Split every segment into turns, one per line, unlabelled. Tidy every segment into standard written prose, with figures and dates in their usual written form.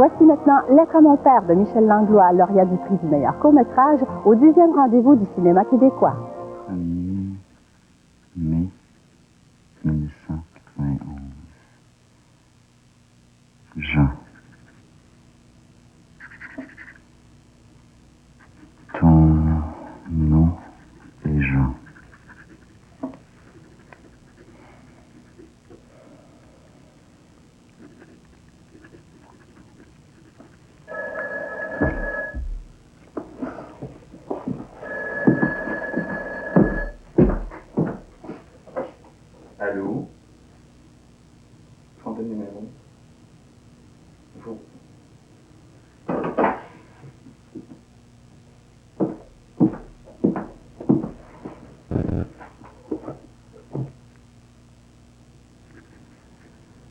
Voici maintenant Lettre à mon père de Michel Langlois, lauréat du prix du meilleur court-métrage au 10e rendez-vous du cinéma québécois.
1er mai 1991. Jean. Ton nom est Jean.
Allô? Fontaine numéro. Bonjour.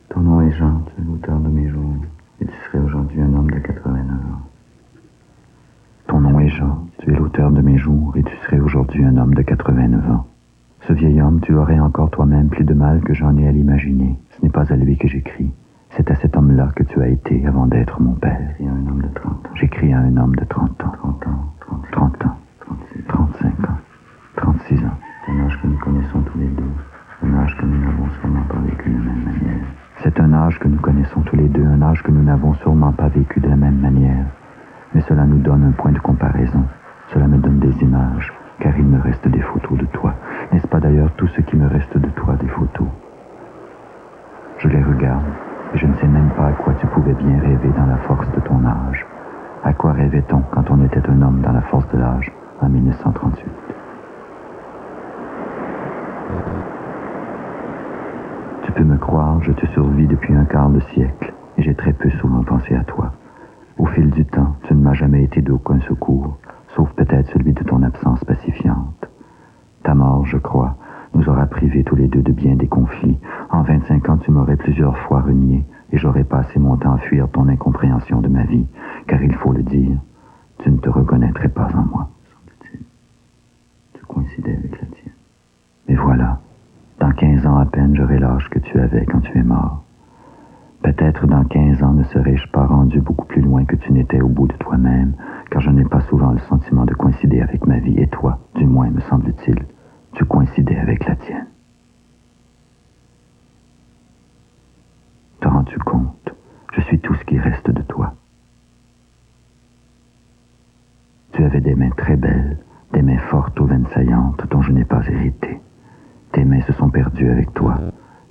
Ton nom est Jean, tu es l'auteur de mes jours, et tu serais aujourd'hui un homme de 89 ans. Ton nom est Jean, tu es l'auteur de mes jours, et tu serais aujourd'hui un homme de 89 ans. Ce vieil homme, tu aurais encore toi-même plus de mal que j'en ai à l'imaginer. Ce n'est pas à lui que j'écris. C'est à cet homme-là que tu as été avant d'être mon père. J'écris à un homme de 30 ans. J'écris à un homme de 30 ans. 30 ans, 30 ans, 36, 35 ans, 36 ans. C'est un âge que nous connaissons tous les deux. Un âge que nous n'avons sûrement pas vécu de la même manière. C'est un âge que nous connaissons tous les deux, un âge que nous n'avons sûrement pas vécu de la même manière. Mais cela nous donne un point de comparaison. Cela me donne des images, car il me reste des photos de toi. N'est-ce pas d'ailleurs tout ce qui me reste de toi, des photos? Je les regarde, et je ne sais même pas à quoi tu pouvais bien rêver dans la force de ton âge. À quoi rêvait-on quand on était un homme dans la force de l'âge, en 1938? Tu peux me croire, je te survis depuis un quart de siècle, et j'ai très peu souvent pensé à toi. Au fil du temps, tu ne m'as jamais été d'aucun secours, sauf peut-être celui de ton absence pacifiante. Ta mort, je crois, nous aura privés tous les deux de bien des conflits. En 25 ans, tu m'aurais plusieurs fois renié, et j'aurais passé mon temps à fuir ton incompréhension de ma vie, car il faut le dire, tu ne te reconnaîtrais pas en moi, semble-t-il. Tu coïncidais avec la tienne. Mais voilà, dans 15 ans à peine, j'aurai l'âge que tu avais quand tu es mort. Peut-être dans 15 ans ne serais-je pas rendu beaucoup plus loin que tu n'étais au bout de toi-même, car je n'ai pas souvent le sentiment de coïncider avec ma vie, et toi, du moins, me semble-t-il, tu coïncidais avec la tienne. Te rends-tu compte? Je suis tout ce qui reste de toi. Tu avais des mains très belles, des mains fortes aux veines saillantes dont je n'ai pas hérité. Tes mains se sont perdues avec toi,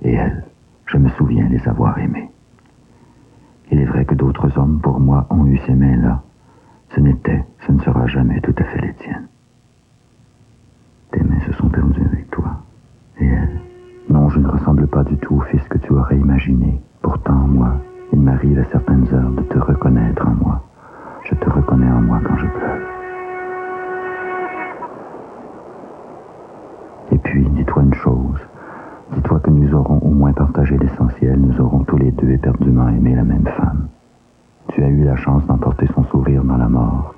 et elles, je me souviens les avoir aimées. Il est vrai que d'autres hommes, pour moi, ont eu ces mains-là. Ce ne sera jamais tout à fait les tiennes. Tes mains se sont perdues avec toi. Et elles? Non, je ne ressemble pas du tout au fils que tu aurais imaginé. Pourtant, moi, il m'arrive à certaines heures de te reconnaître en moi. Je te reconnais en moi quand je pleure. Et puis, dis-toi une chose. Dis-toi que nous aurons au moins partagé l'essentiel. Nous aurons tous les deux éperdument aimé la même femme. Tu as eu la chance d'emporter son sourire dans la mort,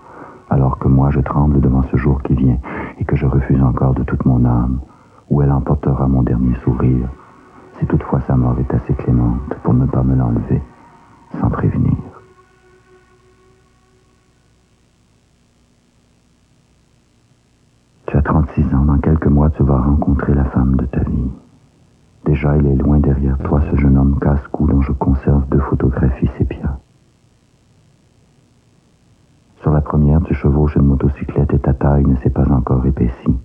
alors que moi je tremble devant ce jour qui vient et que je refuse encore de toute mon âme, où elle emportera mon dernier sourire, si toutefois sa mort est assez clémente pour ne pas me l'enlever, sans prévenir. Tu as 36 ans, dans quelques mois tu vas rencontrer la femme de ta vie. Déjà il est loin derrière toi ce jeune homme casse-cou dont je conserve 2 photographies sépia. Sur la première, tu chevauches une motocyclette et ta taille ne s'est pas encore épaissie.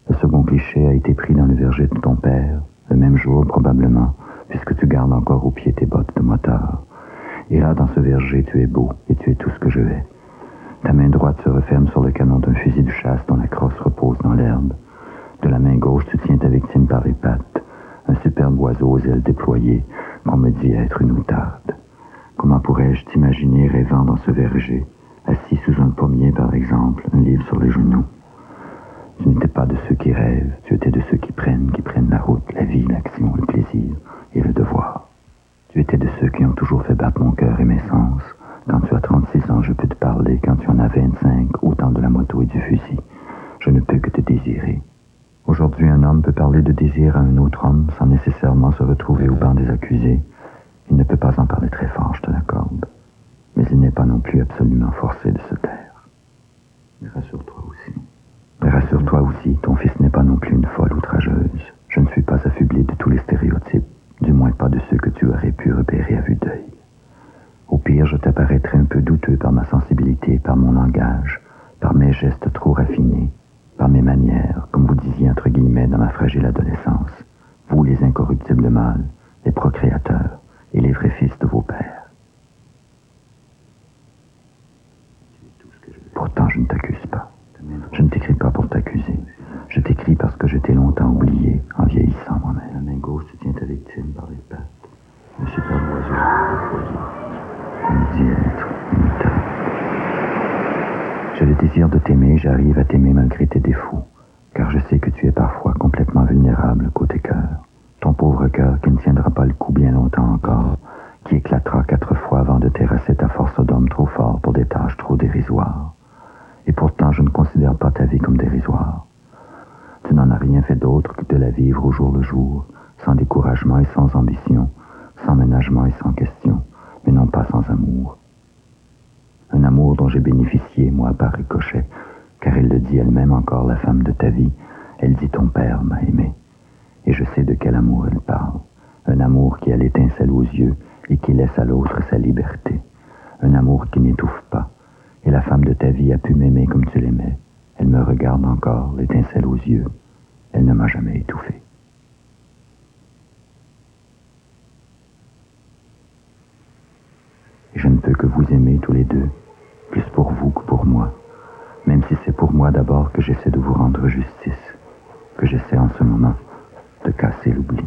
Le second cliché a été pris dans le verger de ton père, le même jour probablement, puisque tu gardes encore au pied tes bottes de motard. Et là, dans ce verger, tu es beau, et tu es tout ce que je hais. Ta main droite se referme sur le canon d'un fusil de chasse dont la crosse repose dans l'herbe. De la main gauche, tu tiens ta victime par les pattes, un superbe oiseau aux ailes déployées, qu'on me dit être une outarde. Comment pourrais-je t'imaginer rêvant dans ce verger, assis sous un pommier par exemple, un livre sur les genoux? Tu n'étais pas de ceux qui rêvent, tu étais de ceux qui prennent la route, la vie, l'action, le plaisir et le devoir. Tu étais de ceux qui ont toujours fait battre mon cœur et mes sens. Quand tu as 36 ans, je peux te parler, quand tu en as 25, au temps de la moto et du fusil. Je ne peux que te désirer. Aujourd'hui, un homme peut parler de désir à un autre homme sans nécessairement se retrouver au banc des accusés. Il ne peut pas en parler très fort. langage, par mes gestes trop raffinés, par mes manières, comme vous disiez entre guillemets dans ma fragile adolescence, vous les incorruptibles mâles, les procréateurs et les vrais fils de vos pères. Pourtant, je ne t'accuse pas. Je ne t'écris pas pour t'accuser. Je t'écris parce que je t'ai longtemps oublié en vieillissant moi-même. La main gauche se tient à victime par les pattes. Un superbe oiseau au foyer. On dit être imitable. J'ai le désir de t'aimer, j'arrive à t'aimer malgré tes défauts, car je sais que tu es parfois complètement vulnérable côté cœur. Ton pauvre cœur qui ne tiendra pas le coup bien longtemps encore, qui éclatera 4 fois avant de terrasser ta force d'homme trop fort pour des tâches trop dérisoires. Et pourtant, je ne considère pas ta vie comme dérisoire. Tu n'en as rien fait d'autre que de la vivre au jour le jour, sans découragement et sans ambition, sans ménagement et sans question, mais non pas sans amour. Un amour dont j'ai bénéficié, moi, par ricochet, car elle le dit elle-même encore, la femme de ta vie. Elle dit ton père m'a aimé. Et je sais de quel amour elle parle. Un amour qui a l'étincelle aux yeux et qui laisse à l'autre sa liberté. Un amour qui n'étouffe pas. Et la femme de ta vie a pu m'aimer comme tu l'aimais. Elle me regarde encore, l'étincelle aux yeux. Elle ne m'a jamais étouffé. Et je ne peux que vous aimer tous les deux, plus pour vous que pour moi, même si c'est pour moi d'abord que j'essaie de vous rendre justice, que j'essaie en ce moment de casser l'oubli.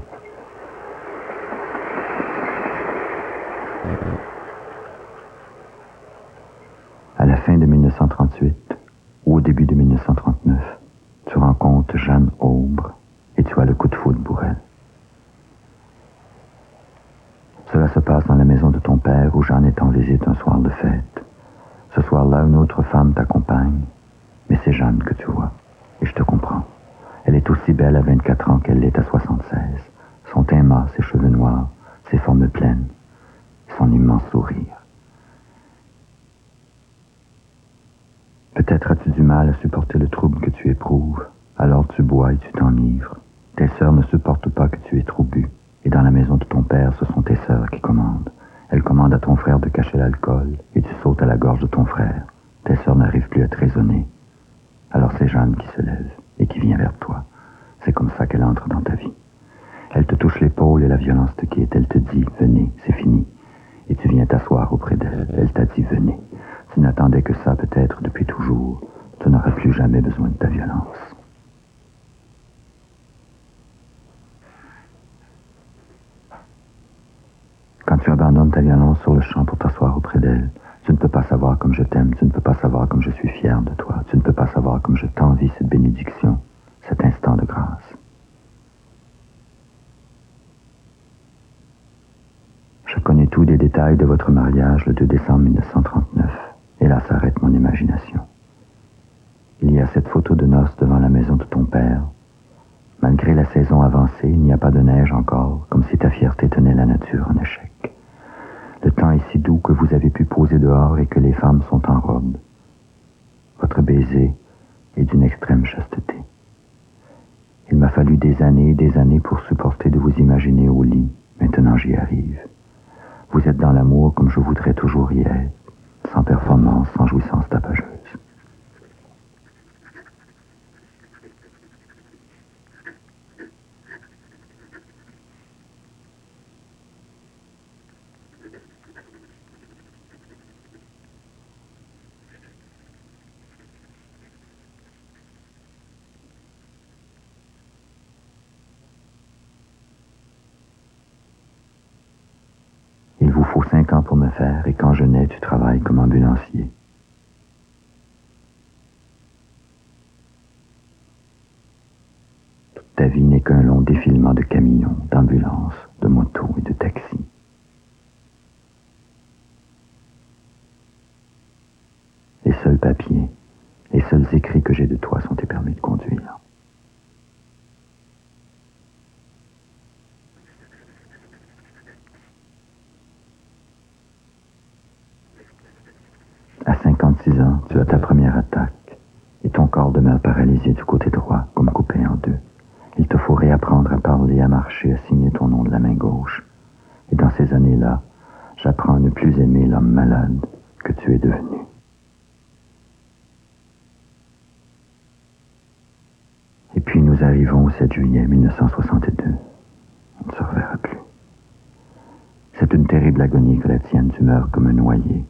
À la fin de 1938, ou au début de 1939, tu rencontres Jeanne Aubre et tu as le coup de foudre pour elle. Cela se passe dans la maison de ton père où Jeanne est en visite un soir de fête. Ce soir-là, une autre femme t'accompagne, mais c'est Jeanne que tu vois, et je te comprends. Elle est aussi belle à 24 ans qu'elle l'est à 76. Son teint mat, ses cheveux noirs, ses formes pleines, son immense sourire. Peut-être as-tu du mal à supporter le trouble que tu éprouves, alors tu bois et tu t'enivres. Tes sœurs ne supportent pas que tu aies trop bu, et dans la maison de ton père, ce sont tes sœurs qui commandent. Elles commandent à ton frère de cacher l'alcool, et tu sautes à la gorge de ton frère. Tes sœurs n'arrivent plus à te raisonner. Alors c'est Jeanne qui se lève et qui vient vers toi. C'est comme ça qu'elle entre dans ta vie. Elle te touche l'épaule et la violence te quitte. Elle te dit, venez, c'est fini. Et tu viens t'asseoir auprès d'elle. Elle t'a dit, venez. Tu n'attendais que ça peut-être depuis toujours. Tu n'auras plus jamais besoin de ta violence. Quand tu abandonnes ta violence sur le champ pour t'asseoir auprès d'elle, tu ne peux pas savoir comme je t'aime, tu ne peux pas savoir comme je suis fier de toi, tu ne peux pas savoir comme je t'envie cette bénédiction, cet instant de grâce. Je connais tous les détails de votre mariage le 2 décembre 1939, et là s'arrête mon imagination. Il y a cette photo de noces devant la maison de ton père. Malgré la saison avancée, il n'y a pas de neige encore, comme si ta fierté tenait la nature en échec. Le temps est si doux que vous avez pu poser dehors et que les femmes sont en robe. Votre baiser est d'une extrême chasteté. Il m'a fallu des années et des années pour supporter de vous imaginer au lit. Maintenant j'y arrive. Vous êtes dans l'amour comme je voudrais toujours y être, sans performance, sans jouissance tapageuse. Il vous faut 5 ans pour me faire, et quand je nais, tu travailles comme ambulancier. Toute ta vie n'est qu'un long défilement de camions, d'ambulances, de motos et de taxis. Les seuls papiers, les seuls écrits que j'ai de toi sont tes permis de conduire. À 56 ans, tu as ta première attaque, et ton corps demeure paralysé du côté droit, comme coupé en deux. Il te faut réapprendre à parler, à marcher, à signer ton nom de la main gauche. Et dans ces années-là, j'apprends à ne plus aimer l'homme malade que tu es devenu. Nous arrivons au 7 juillet 1962. On ne se reverra plus. C'est une terrible agonie que la tienne, tu meurs comme un noyé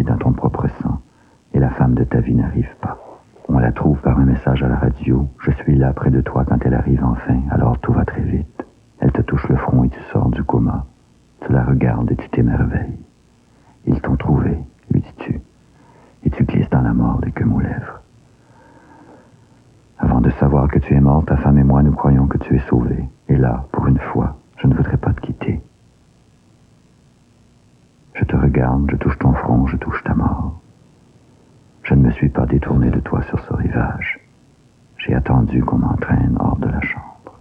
dans ton propre sang, et la femme de ta vie n'arrive pas. On la trouve par un message à la radio. Je suis là près de toi quand elle arrive enfin, alors tout va très vite. Elle te touche le front et tu sors du coma. Tu la regardes et tu t'émerveilles. Ils t'ont trouvé, lui dis-tu, et tu glisses dans la mort l'écume aux lèvres. Avant de savoir que tu es morte, ta femme et moi, nous croyons que tu es sauvée. Et là, pour une fois, je ne voudrais pas te quitter. Je te regarde, je touche ton front, je touche ta mort. Je ne me suis pas détourné de toi sur ce rivage. J'ai attendu qu'on m'entraîne hors de la chambre.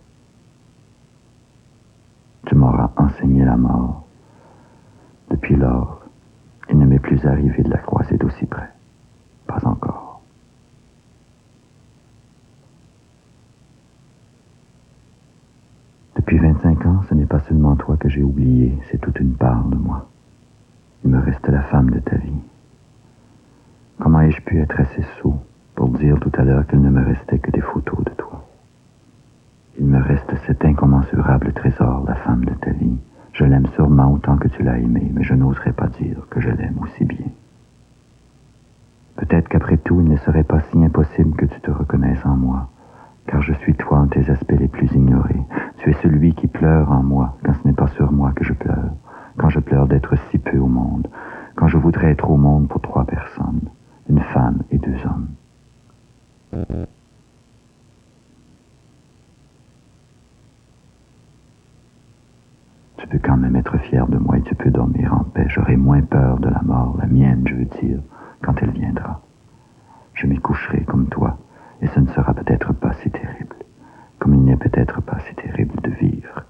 Tu m'auras enseigné la mort. Depuis lors, il ne m'est plus arrivé de la croiser d'aussi près. Pas encore. Depuis 25 ans, ce n'est pas seulement toi que j'ai oublié, c'est toute une part de moi. Il me reste la femme de ta vie. Comment ai-je pu être assez sot pour dire tout à l'heure qu'il ne me restait que des photos de toi? Il me reste cet incommensurable trésor, la femme de ta vie. Je l'aime sûrement autant que tu l'as aimée, mais je n'oserais pas dire que je l'aime aussi bien. Peut-être qu'après tout, il ne serait pas si impossible que tu te reconnaisses en moi, car je suis toi en tes aspects les plus ignorés. Tu es celui qui pleure en moi, quand ce n'est pas sur moi que je pleure, quand je pleure d'être si peu au monde, quand je voudrais être au monde pour 3 personnes, une femme et 2 hommes. Tu peux quand même être fier de moi et tu peux dormir en paix. J'aurai moins peur de la mort, la mienne, je veux dire, quand elle viendra. Je m'y coucherai comme toi, et ce ne sera peut-être pas si terrible, comme il n'est peut-être pas si terrible de vivre.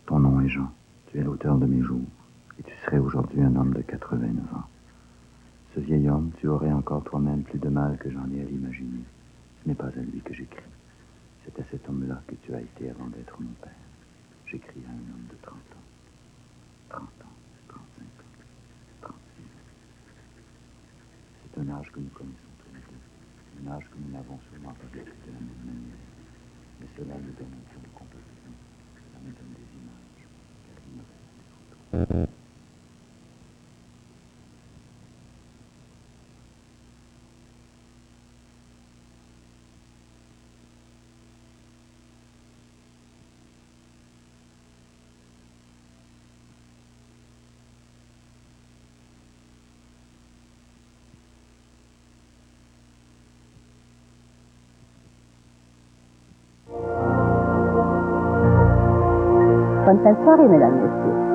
Ton nom est Jean, tu es l'auteur de mes jours, et tu serais aujourd'hui un homme de 89 ans. Ce vieil homme, tu aurais encore toi-même plus de mal que j'en ai à l'imaginer. Ce n'est pas à lui que j'écris. C'est à cet homme-là que tu as été avant d'être mon père. J'écris à un homme de 30 ans. 30 ans, 35 ans, 36 ans. C'est un âge que nous connaissons tous les deux. Un âge que nous n'avons sûrement pas vécu de la même manière. Mais cela me donne un peu de comparaison. Cela me donne des images, car il me reste des photos.
Bonne fin de soirée, mesdames, messieurs.